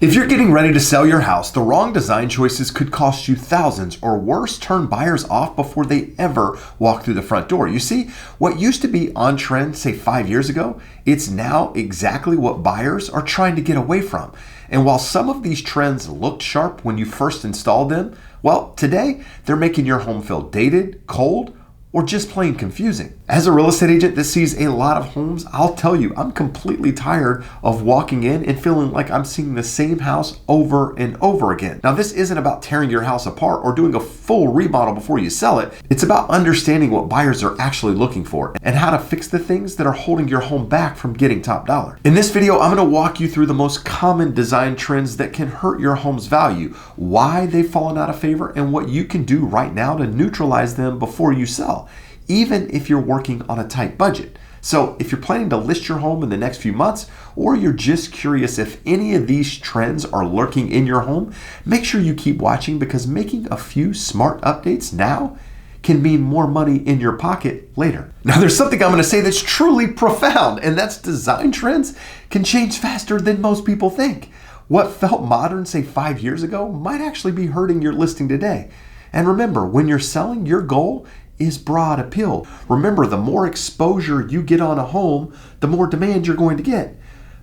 If you're getting ready to sell your house, the wrong design choices could cost you thousands, or worse, turn buyers off before they ever walk through the front door. You see, what used to be on trend, say 5 years ago, it's now exactly what buyers are trying to get away from. And while some of these trends looked sharp when you first installed them, well, today they're making your home feel dated, cold, or just plain confusing. As a real estate agent that sees a lot of homes, I'll tell you, I'm completely tired of walking in and feeling like I'm seeing the same house over and over again. Now, this isn't about tearing your house apart or doing a full remodel before you sell it. It's about understanding what buyers are actually looking for and how to fix the things that are holding your home back from getting top dollar. In this video, I'm going to walk you through the most common design trends that can hurt your home's value, why they've fallen out of favor, and what you can do right now to neutralize them before you sell, even if you're working on a tight budget. So if you're planning to list your home in the next few months, or you're just curious if any of these trends are lurking in your home, make sure you keep watching, because making a few smart updates now can mean more money in your pocket later. Now, there's something I'm going to say that's truly profound, and that's design trends can change faster than most people think. What felt modern, say 5 years ago, might actually be hurting your listing today. And remember, when you're selling, your goal is broad appeal. Remember, the more exposure you get on a home, the more demand you're going to get.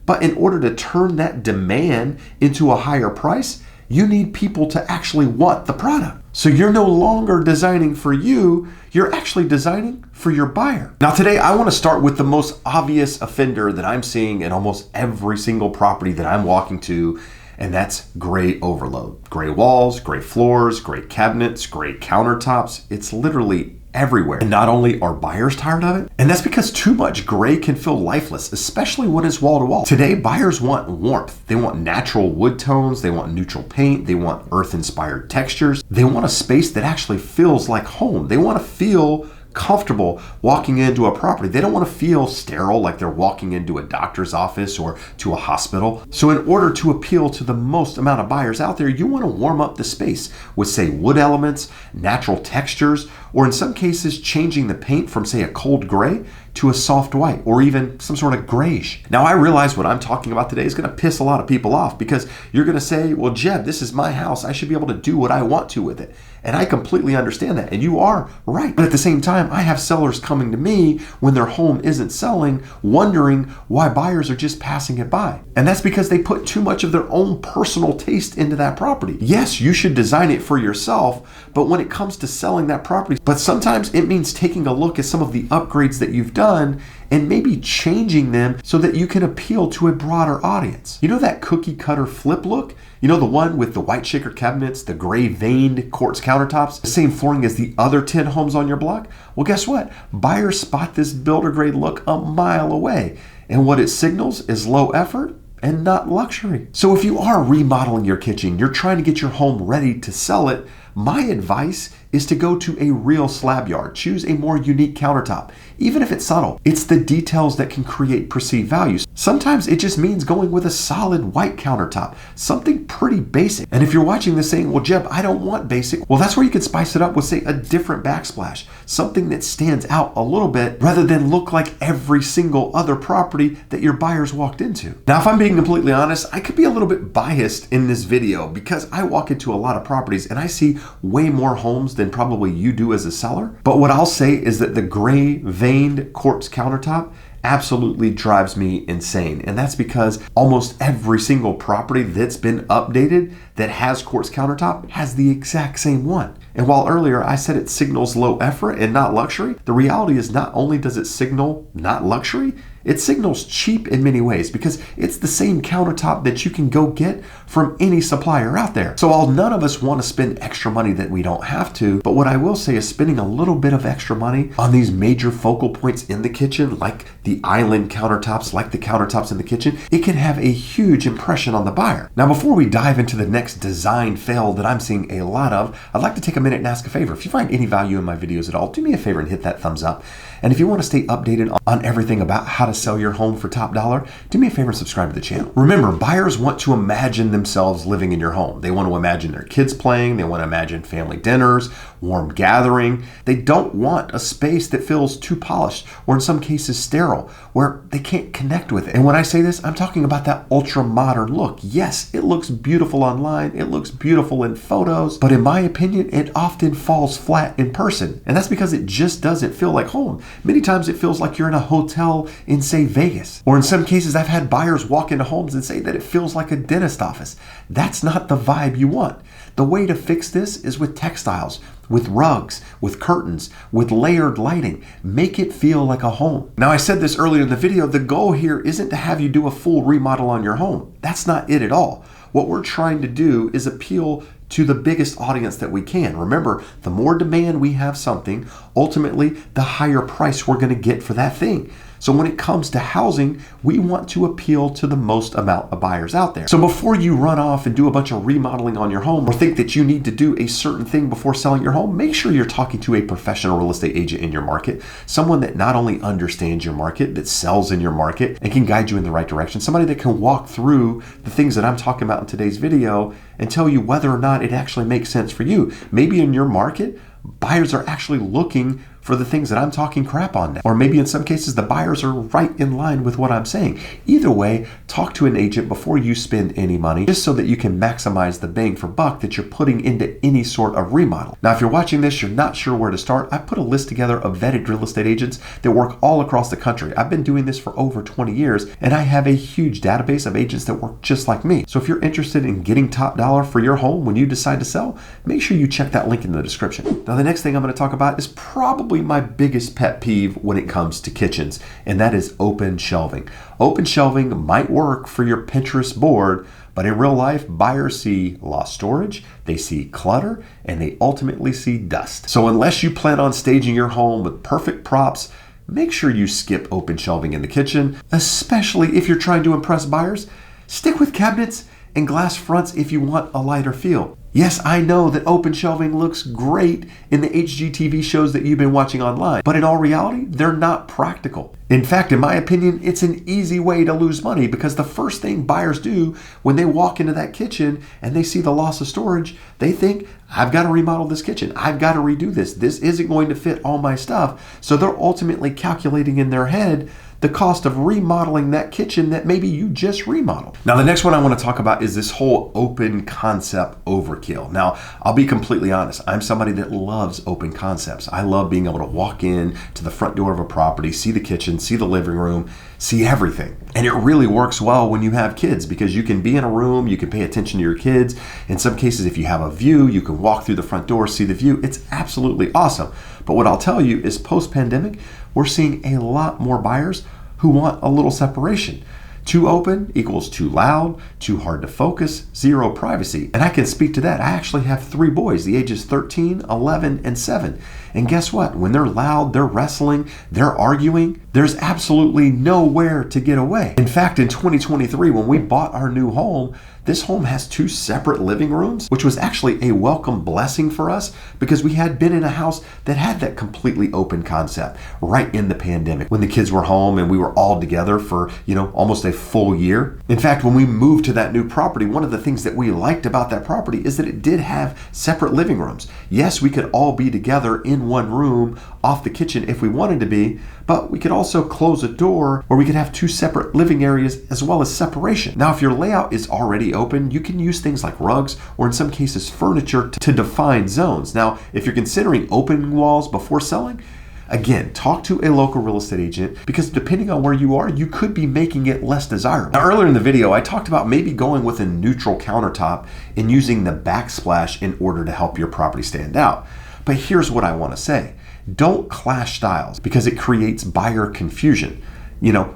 But in order to turn that demand into a higher price, you need people to actually want the product. So you're no longer designing for you, you're actually designing for your buyer. Now today, I want to start with the most obvious offender that I'm seeing in almost every single property that I'm walking to, and that's gray overload. Gray walls, gray floors, gray cabinets, gray countertops. It's literally everywhere. And not only are buyers tired of it, and that's because too much gray can feel lifeless, especially when it's wall to wall. Today, buyers want warmth. They want natural wood tones. They want neutral paint. They want earth-inspired textures. They want a space that actually feels like home. They want to feel comfortable walking into a property. They don't want to feel sterile, like they're walking into a doctor's office or to a hospital. So in order to appeal to the most amount of buyers out there, you want to warm up the space with, say, wood elements, natural textures, or in some cases, changing the paint from, say, a cold gray to a soft white, or even some sort of grayish. Now, I realize what I'm talking about today is going to piss a lot of people off, because you're going to say, well, Jeb, this is my house. I should be able to do what I want to with it. And I completely understand that. And you are right. But at the same time, I have sellers coming to me when their home isn't selling, wondering why buyers are just passing it by. And that's because they put too much of their own personal taste into that property. Yes, you should design it for yourself, but when it comes to selling that property, but sometimes it means taking a look at some of the upgrades that you've done and maybe changing them so that you can appeal to a broader audience. You know that cookie cutter flip look? You know, the one with the white shaker cabinets, the gray veined quartz countertops, the same flooring as the other 10 homes on your block? Well, guess what? Buyers spot this builder grade look a mile away. And what it signals is low effort and not luxury. So if you are remodeling your kitchen, you're trying to get your home ready to sell it, my advice is to go to a real slab yard. Choose a more unique countertop, even if it's subtle. It's the details that can create perceived values. Sometimes it just means going with a solid white countertop, something pretty basic. And if you're watching this saying, well, Jeb, I don't want basic, well, that's where you can spice it up with, say, a different backsplash, something that stands out a little bit rather than look like every single other property that your buyers walked into. Now, if I'm being completely honest, I could be a little bit biased in this video because I walk into a lot of properties and I see way more homes than probably you do as a seller. But what I'll say is that the gray veined quartz countertop absolutely drives me insane. And that's because almost every single property that's been updated that has quartz countertop has the exact same one. And while earlier I said it signals low effort and not luxury, the reality is not only does it signal not luxury, it signals cheap in many ways, because it's the same countertop that you can go get from any supplier out there. So while none of us want to spend extra money that we don't have to, but what I will say is spending a little bit of extra money on these major focal points in the kitchen, like the island countertops, like the countertops in the kitchen, it can have a huge impression on the buyer. Now, before we dive into the next design fail that I'm seeing a lot of, I'd like to take a minute and ask a favor. If you find any value in my videos at all, do me a favor and hit that thumbs up. And if you want to stay updated on everything about how to sell your home for top dollar, do me a favor and subscribe to the channel. Remember, buyers want to imagine themselves living in your home. They want to imagine their kids playing. They want to imagine family dinners, warm gathering. They don't want a space that feels too polished or in some cases sterile, where they can't connect with it. And when I say this, I'm talking about that ultra modern look. Yes, it looks beautiful online. It looks beautiful in photos, but in my opinion, it often falls flat in person. And that's because it just doesn't feel like home. Many times it feels like you're in a hotel in, say, Vegas. Or in some cases, I've had buyers walk into homes and say that it feels like a dentist office. That's not the vibe you want. The way to fix this is with textiles, with rugs, with curtains, with layered lighting. Make it feel like a home. Now, I said this earlier in the video, the goal here isn't to have you do a full remodel on your home. That's not it at all. What we're trying to do is appeal to the biggest audience that we can. Remember, the more demand we have something, ultimately, the higher price we're going to get for that thing. So when it comes to housing, we want to appeal to the most amount of buyers out there. So before you run off and do a bunch of remodeling on your home or think that you need to do a certain thing before selling your home, make sure you're talking to a professional real estate agent in your market, someone that not only understands your market, that sells in your market and can guide you in the right direction, somebody that can walk through the things that I'm talking about in today's video and tell you whether or not it actually makes sense for you. Maybe in your market, buyers are actually looking for the things that I'm talking crap on now. Or maybe in some cases, the buyers are right in line with what I'm saying. Either way, talk to an agent before you spend any money, just so that you can maximize the bang for buck that you're putting into any sort of remodel. Now, if you're watching this, you're not sure where to start, I put a list together of vetted real estate agents that work all across the country. I've been doing this for over 20 years, and I have a huge database of agents that work just like me. So if you're interested in getting top dollar for your home when you decide to sell, make sure you check that link in the description. Now, the next thing I'm going to talk about is probably my biggest pet peeve when it comes to kitchens, and that is open shelving. Open shelving might work for your Pinterest board, but in real life, buyers see lost storage, they see clutter, and they ultimately see dust. So unless you plan on staging your home with perfect props, make sure you skip open shelving in the kitchen, especially if you're trying to impress buyers. Stick with cabinets and glass fronts if you want a lighter feel. Yes, I know that open shelving looks great in the HGTV shows that you've been watching online, but in all reality, they're not practical. In fact, in my opinion, it's an easy way to lose money because the first thing buyers do when they walk into that kitchen and they see the loss of storage, they think, I've got to remodel this kitchen. I've got to redo this. This isn't going to fit all my stuff. So they're ultimately calculating in their head the cost of remodeling that kitchen that maybe you just remodeled. Now, the next one I want to talk about is this whole open concept overkill. Now, I'll be completely honest. I'm somebody that loves open concepts. I love being able to walk in to the front door of a property, see the kitchen, see the living room, see everything. And it really works well when you have kids because you can be in a room, you can pay attention to your kids. In some cases, if you have a view, you can walk through the front door, see the view. It's absolutely awesome. But what I'll tell you is post-pandemic, we're seeing a lot more buyers who want a little separation. Too open equals too loud, too hard to focus, zero privacy. And I can speak to that. I actually have 3 boys, the ages 13, 11, and 7. And guess what? When they're loud, they're wrestling, they're arguing, there's absolutely nowhere to get away. In fact, in 2023, when we bought our new home, this home has 2 separate living rooms, which was actually a welcome blessing for us because we had been in a house that had that completely open concept right in the pandemic when the kids were home and we were all together for, almost a full year. In fact, when we moved to that new property, one of the things that we liked about that property is that it did have separate living rooms. Yes, we could all be together in one room off the kitchen if we wanted to be, but we could also close a door where we could have 2 separate living areas as well as separation. Now, if your layout is already open, you can use things like rugs or in some cases furniture to define zones. Now, if you're considering opening walls before selling, again, talk to a local real estate agent because depending on where you are, you could be making it less desirable. Now, earlier in the video, I talked about maybe going with a neutral countertop and using the backsplash in order to help your property stand out. But here's what I want to say. Don't clash styles because it creates buyer confusion.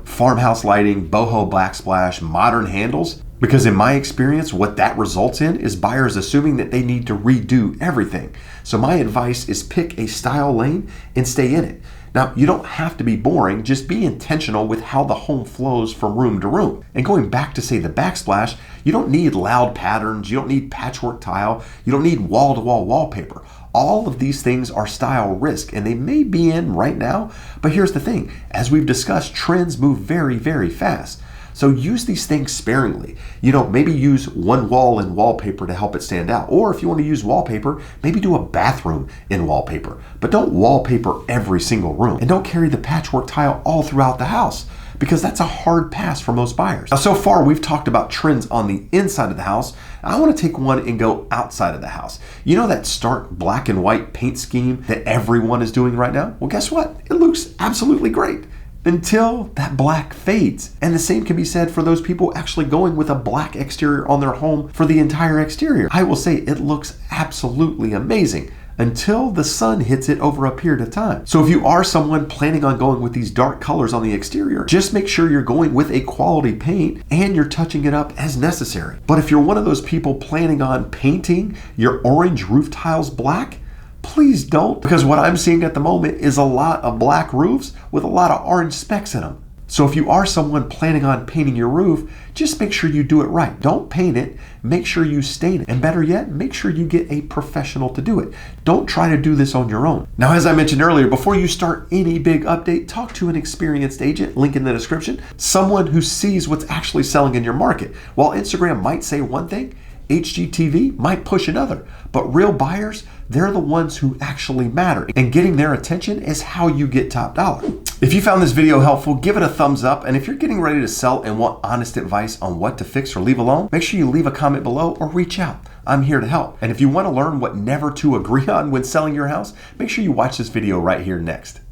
Farmhouse lighting, boho backsplash, modern handles. Because in my experience, what that results in is buyers assuming that they need to redo everything. So my advice is pick a style lane and stay in it. Now, you don't have to be boring, just be intentional with how the home flows from room to room. And going back to, say, the backsplash, you don't need loud patterns, you don't need patchwork tile, you don't need wall-to-wall wallpaper. All of these things are style risk, and they may be in right now, but here's the thing. As we've discussed, trends move very, very fast. So use these things sparingly. Maybe use one wall in wallpaper to help it stand out. Or if you want to use wallpaper, maybe do a bathroom in wallpaper. But don't wallpaper every single room. And don't carry the patchwork tile all throughout the house, because that's a hard pass for most buyers. Now, so far we've talked about trends on the inside of the house. I want to take one and go outside of the house. That stark black and white paint scheme that everyone is doing right now? Well, guess what? It looks absolutely great until that black fades. And the same can be said for those people actually going with a black exterior on their home for the entire exterior. I will say it looks absolutely amazing until the sun hits it over a period of time. So if you are someone planning on going with these dark colors on the exterior, just make sure you're going with a quality paint and you're touching it up as necessary. But if you're one of those people planning on painting your orange roof tiles black, please don't, because what I'm seeing at the moment is a lot of black roofs with a lot of orange specks in them. So if you are someone planning on painting your roof, just make sure you do it right. Don't paint it, make sure you stain it. And better yet, make sure you get a professional to do it. Don't try to do this on your own. Now, as I mentioned earlier, before you start any big update, talk to an experienced agent, link in the description, someone who sees what's actually selling in your market. While Instagram might say one thing, HGTV might push another, but real buyers, they're the ones who actually matter, and getting their attention is how you get top dollar. If you found this video helpful, give it a thumbs up, and if you're getting ready to sell and want honest advice on what to fix or leave alone, make sure you leave a comment below or reach out. I'm here to help. And if you want to learn what never to agree on when selling your house, make sure you watch this video right here next.